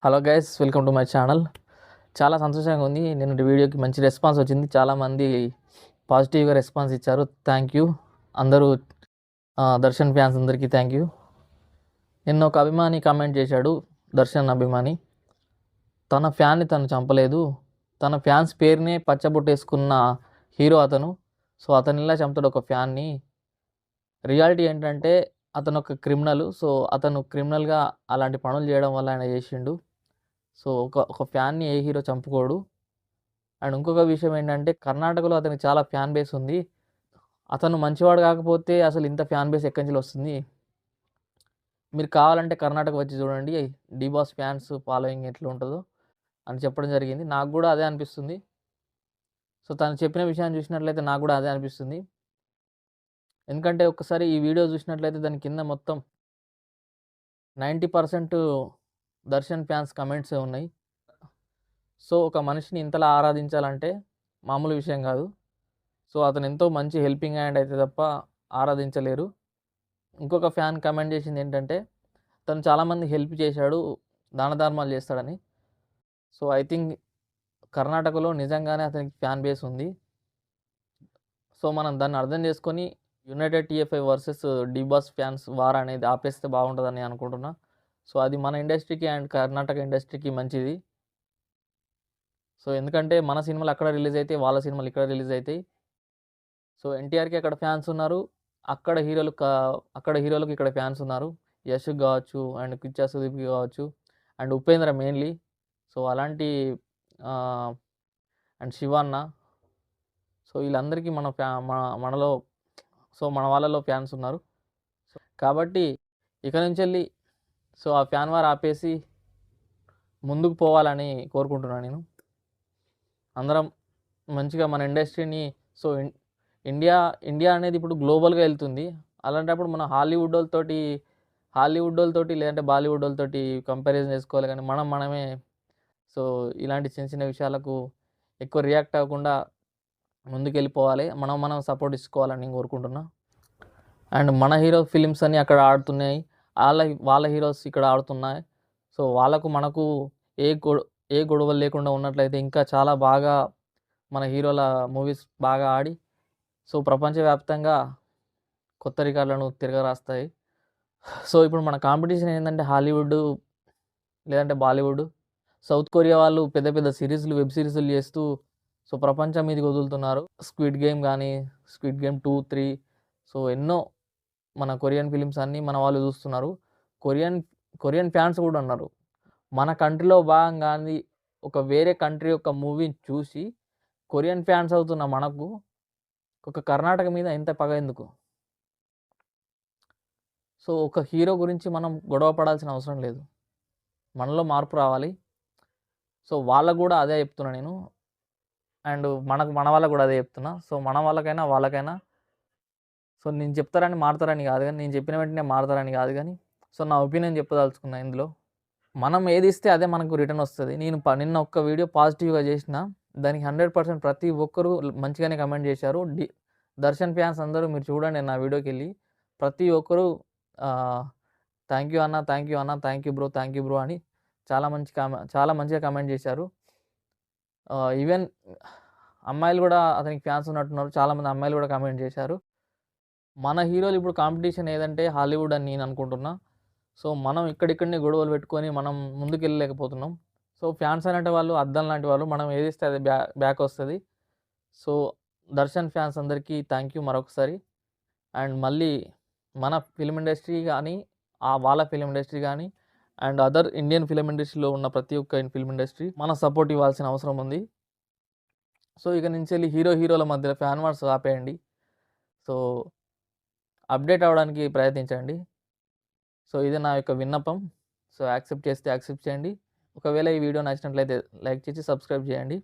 Hello guys, welcome to my channel. చాలా సంతోషంగా ఉంది. నిన్నటి వీడియోకి మంచి రెస్పాన్స్ వచ్చింది. చాలామంది పాజిటివ్గా రెస్పాన్స్ ఇచ్చారు. థ్యాంక్ యూ అందరూ. దర్శన్ ఫ్యాన్స్ అందరికీ థ్యాంక్ యూ. నిన్న ఒక అభిమాని కామెంట్ చేశాడు. దర్శన్ అభిమాని, తన ఫ్యాన్ని తను చంపలేదు, తన ఫ్యాన్స్ పేరునే పచ్చబొట్టేసుకున్న హీరో అతను. సో అతను ఇలా చంపుతాడు ఒక ఫ్యాన్ని. రియాలిటీ ఏంటంటే అతను ఒక క్రిమినల్. సో అతను క్రిమినల్గా అలాంటి పనులు చేయడం వల్ల ఆయన చేసిండు. సో ఒక ఫ్యాన్ని ఏ హీరో చంపుకోడు. అండ్ ఇంకొక విషయం ఏంటంటే కర్ణాటకలో అతనికి చాలా ఫ్యాన్ బేస్ ఉంది. అతను మంచివాడు కాకపోతే అసలు ఇంత ఫ్యాన్ బేస్ ఎక్కడి నుంచి వస్తుంది? మీరు కావాలంటే కర్ణాటక వచ్చి చూడండి, డి బాస్ ఫ్యాన్స్ ఫాలోయింగ్ ఎట్లా ఉంటుందో అని చెప్పడం జరిగింది. నాకు కూడా అదే అనిపిస్తుంది. సో తను చెప్పిన విషయాన్ని చూసినట్లయితే నాకు కూడా అదే అనిపిస్తుంది. ఎందుకంటే ఒక్కసారి ఈ వీడియో చూసినట్లయితే దాని కింద మొత్తం 90% దర్శన్ ఫ్యాన్స్ కమెంట్సే ఉన్నాయి. సో ఒక మనిషిని ఇంతలా ఆరాధించాలంటే మామూలు విషయం కాదు. సో అతను ఎంతో మంచి హెల్పింగ్ హ్యాండ్ అయితే తప్ప ఆరాధించలేరు. ఇంకొక ఫ్యాన్ కమెంట్ చేసింది ఏంటంటే తను చాలామంది హెల్ప్ చేశాడు, దాన ధర్మాలు చేస్తాడని. సో ఐ థింక్ కర్ణాటకలో నిజంగానే అతనికి ఫ్యాన్ బేస్ ఉంది. సో మనం దాన్ని అర్థం చేసుకొని united TFI versus D boss fans war అనేది ఆపేస్తే బాగుంటుందని అనుకుంటున్నా. సో అది మన ఇండస్ట్రీకి అండ్ కర్ణాటక ఇండస్ట్రీకి మంచిది. సో ఎందుకంటే మన సినిమాలు అక్కడ రిలీజ్ అవుతాయి, వాళ్ళ సినిమాలు ఇక్కడ రిలీజ్ అవుతాయి. సో ఎన్టీఆర్కి అక్కడ ఫ్యాన్స్ ఉన్నారు, అక్కడ హీరోలకు ఇక్కడ ఫ్యాన్స్ ఉన్నారు. యష్కి కావచ్చు, అండ్ కిచ్చా సుదీప్కి కావచ్చు, అండ్ ఉపేంద్ర మెయిన్లీ. సో అలాంటి అండ్ శివన్న. సో వీళ్ళందరికీ మనలో మన వాళ్ళలో ఫ్యాన్స్ ఉన్నారు. సో కాబట్టి ఇక నుంచి వెళ్ళి సో ఆ ఫ్యాన్ వార్ ఆపేసి ముందుకు పోవాలని కోరుకుంటున్నాను నేను. అందరం మంచిగా మన ఇండస్ట్రీని సో ఇండియా అనేది ఇప్పుడు గ్లోబల్గా వెళ్తుంది. అలాంటప్పుడు మనం హాలీవుడ్ వాళ్ళతోటి లేదంటే బాలీవుడ్ వాళ్ళతోటి కంపారిజన్ చేసుకోవాలి. కానీ మనమే సో ఇలాంటి చిన్న చిన్న విషయాలకు ఎక్కువ రియాక్ట్ అవ్వకుండా ముందుకెళ్ళిపోవాలి. మనం సపోర్ట్ ఇచ్చుకోవాలని నేను కోరుకుంటున్నా. అండ్ మన హీరో ఫిలిమ్స్ అన్నీ అక్కడ ఆడుతున్నాయి, వాళ్ళ హీరోస్ ఇక్కడ ఆడుతున్నాయి. సో వాళ్ళకు మనకు ఏ గొడవలు లేకుండా ఉన్నట్లయితే ఇంకా చాలా బాగా మన హీరోల మూవీస్ బాగా ఆడి సో ప్రపంచవ్యాప్తంగా కొత్త రికార్డులను తిరగరాస్తాయి. సో ఇప్పుడు మన కాంపిటీషన్ ఏంటంటే హాలీవుడ్ లేదంటే బాలీవుడ్. సౌత్ కొరియా వాళ్ళు పెద్ద పెద్ద వెబ్ సిరీస్లు చేస్తూ సో ప్రపంచం మీదకి వదులుతున్నారు. స్క్విడ్ గేమ్ కానీ, స్క్విడ్ గేమ్ 2, 3. సో ఎన్నో మన కొరియన్ ఫిలిమ్స్ అన్నీ మన వాళ్ళు చూస్తున్నారు. కొరియన్ ఫ్యాన్స్ కూడా ఉన్నారు. మన కంట్రీలో భాగంగాని ఒక వేరే కంట్రీ యొక్క మూవీని చూసి కొరియన్ ఫ్యాన్స్ అవుతున్న మనకు ఒక కర్ణాటక మీద ఇంత పగ ఎందుకు? సో ఒక హీరో గురించి మనం గొడవ పడాల్సిన అవసరం లేదు. మనలో మార్పు రావాలి. సో వాళ్ళకు కూడా అదే చెప్తున్నా నేను. అండ్ మన వాళ్ళకు కూడా అదే చెప్తున్నా. సో మన వాళ్ళకైనా సో నేను చెప్తారని మారుతారని కాదు కానీ, నేను చెప్పిన వెంటనే మారుతారని కాదు కానీ, సో నా ఒపీనియన్ చెప్పదలుచుకున్నా ఇందులో. మనం ఏది ఇస్తే అదే మనకు రిటర్న్ వస్తుంది. నిన్న ఒక్క వీడియో పాజిటివ్గా చేసిన దానికి 100% ప్రతి ఒక్కరు మంచిగానే కమెంట్ చేశారు. దర్శన్ ఫ్యాన్స్ అందరూ మీరు చూడండి నా వీడియోకి వెళ్ళి ప్రతి ఒక్కరు థ్యాంక్ యూ అన్న, థ్యాంక్ యూ అన్న, థ్యాంక్ యూ బ్రో అని చాలా మంచిగా కమెంట్ చేశారు. ఈవెన్ అమ్మాయిలు కూడా అతనికి ఫ్యాన్స్ ఉన్నట్టున్నారు. చాలామంది అమ్మాయిలు కూడా కమెంట్ చేశారు. మన హీరోలు ఇప్పుడు కాంపిటీషన్ ఏదంటే హాలీవుడ్ అని నేను అనుకుంటున్నా. సో మనం ఇక్కడిక్కడనే గొడవలు పెట్టుకొని మనం ముందుకెళ్ళలేకపోతున్నాం. సో ఫ్యాన్స్ అనేటి వాళ్ళు అద్దం లాంటి వాళ్ళు, మనం ఏదిస్తే అది బ్యాక్ వస్తుంది. సో దర్శన్ ఫ్యాన్స్ అందరికీ థ్యాంక్ యూ మరొకసారి. అండ్ మళ్ళీ మన ఫిలిం ఇండస్ట్రీ కానీ, వాళ్ళ ఫిలిం ఇండస్ట్రీ కానీ, అండ్ అదర్ ఇండియన్ ఫిలిం ఇండస్ట్రీలో ఉన్న ప్రతి ఒక్క ఫిలిం ఇండస్ట్రీ మన సపోర్ట్ ఇవ్వాల్సిన అవసరం ఉంది. సో ఇక నుంచి వెళ్ళి హీరోల మధ్య ఫ్యాన్ వార్స్ ఆపేయండి. సో అప్డేట్ అవ్వడానికి ప్రయత్నించండి. సో ఇది నా యొక్క విన్నపం. సో యాక్సెప్ట్ చేస్తే యాక్సెప్ట్ చేయండి. ఒకవేళ ఈ వీడియో నచ్చినట్లయితే లైక్ చేసి సబ్స్క్రైబ్ చేయండి.